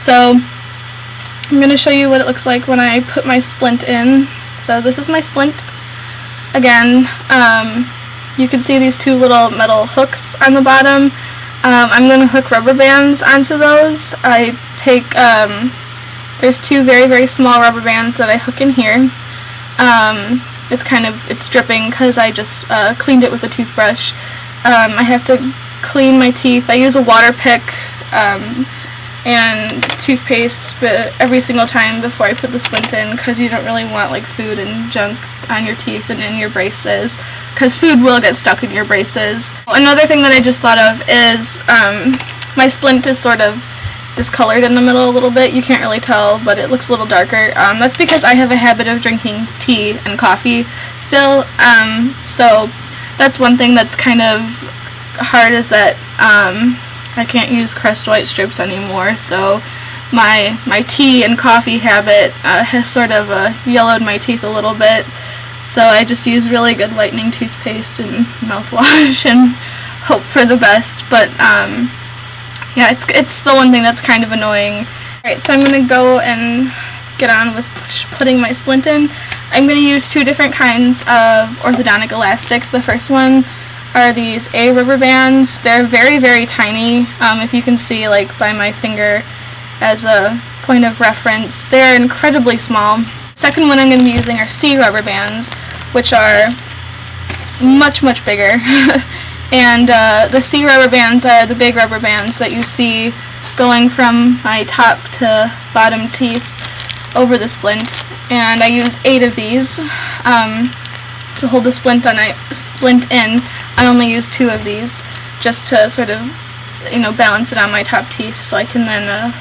So I'm going to show you what it looks like when I put my splint in. So this is my splint. Again, you can see these two little metal hooks on the bottom. I'm going to hook rubber bands onto those. I take, there's two very, very small rubber bands that I hook in here. It's dripping because I just cleaned it with a toothbrush. I have to clean my teeth. I use a water pick and toothpaste every single time before I put the splint in, because you don't really want like food and junk on your teeth and in your braces, because food will get stuck in your braces. Another thing that I just thought of is my splint is sort of discolored in the middle a little bit. You can't really tell, but it looks a little darker. That's because I have a habit of drinking tea and coffee still, so that's one thing that's kind of hard, is that I can't use Crest White strips anymore, so my tea and coffee habit has sort of yellowed my teeth a little bit, so I just use really good whitening toothpaste and mouthwash and hope for the best. But yeah, it's the one thing that's kind of annoying. Alright, so I'm going to go and get on with putting my splint in. I'm going to use two different kinds of orthodontic elastics. The first one are these A rubber bands. They're very, very tiny. If you can see, like, by my finger as a point of reference, they're incredibly small. Second one I'm going to be using are C rubber bands, which are much, much bigger. And the C rubber bands are the big rubber bands that you see going from my top to bottom teeth over the splint. And I use 8 of these to hold the splint in. I only use 2 of these just to sort of, balance it on my top teeth, so I can then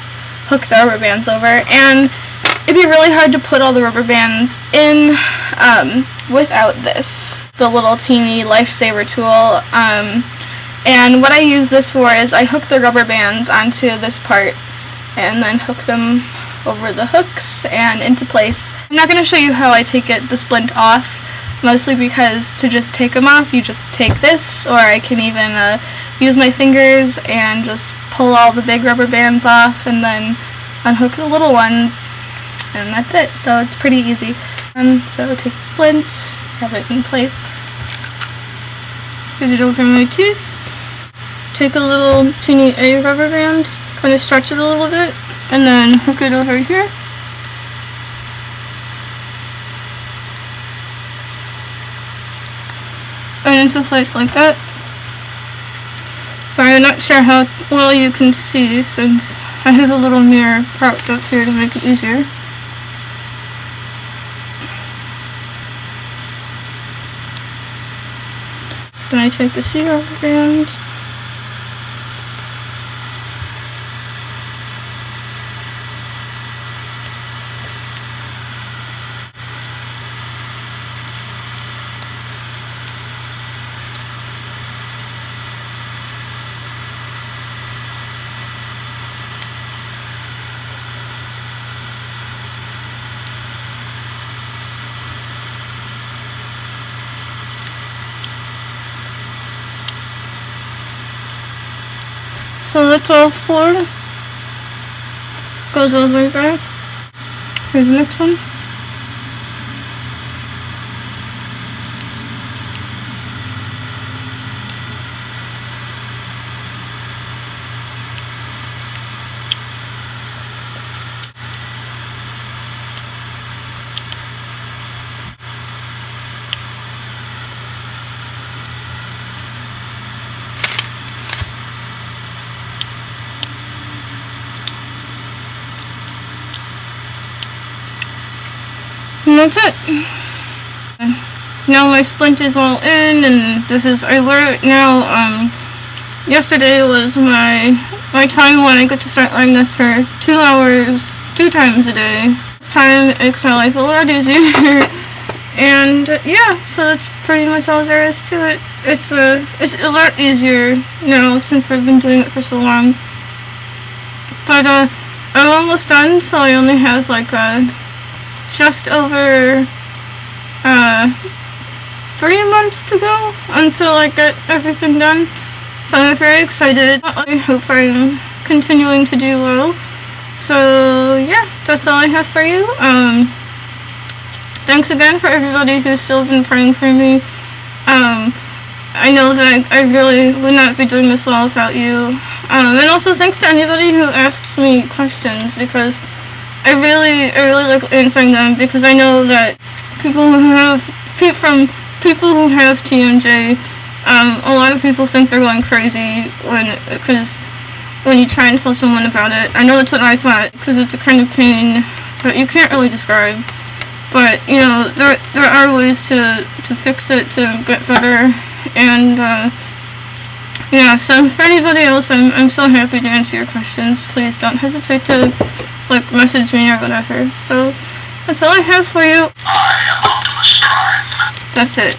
hook the rubber bands over. And it'd be really hard to put all the rubber bands in without this, the little teeny lifesaver tool. And what I use this for is I hook the rubber bands onto this part and then hook them over the hooks and into place. I'm not going to show you how I take the splint off, mostly because to just take them off, you just take this, or I can even use my fingers and just pull all the big rubber bands off and then unhook the little ones, and that's it. So it's pretty easy. So take the splint, have it in place, fit it over my tooth, take a little teeny A rubber band, kind of stretch it a little bit, and then hook it over here. And into place like that. Sorry, I'm not sure how well you can see since I have a little mirror propped up here to make it easier. Then I take a C rubber band, so that's all 4. Goes all the way back. Here's the next one. And that's it. Now my splint is all in, and I wear it now. Yesterday was my time when I get to start wearing this for 2 hours, 2 times a day. This time it makes my life a lot easier. And yeah, so that's pretty much all there is to it. It's a lot easier now since I've been doing it for so long. But I'm almost done, so I only have like just over 3 months to go until I get everything done. So I'm very excited. I hope I'm continuing to do well. So yeah, that's all I have for you. Thanks again for everybody who's still been praying for me. I know that I really would not be doing this well without you. And also thanks to anybody who asks me questions, because I really like answering them, because I know that people who have TMJ, a lot of people think they're going crazy when you try and tell someone about it. I know that's what I thought, because it's a kind of pain that you can't really describe. But, you know, there are ways to fix it, to get better, and, yeah, so for anybody else, I'm so happy to answer your questions. Please don't hesitate to, like, message me or whatever. So, that's all I have for you. I am Optimus Prime. That's it.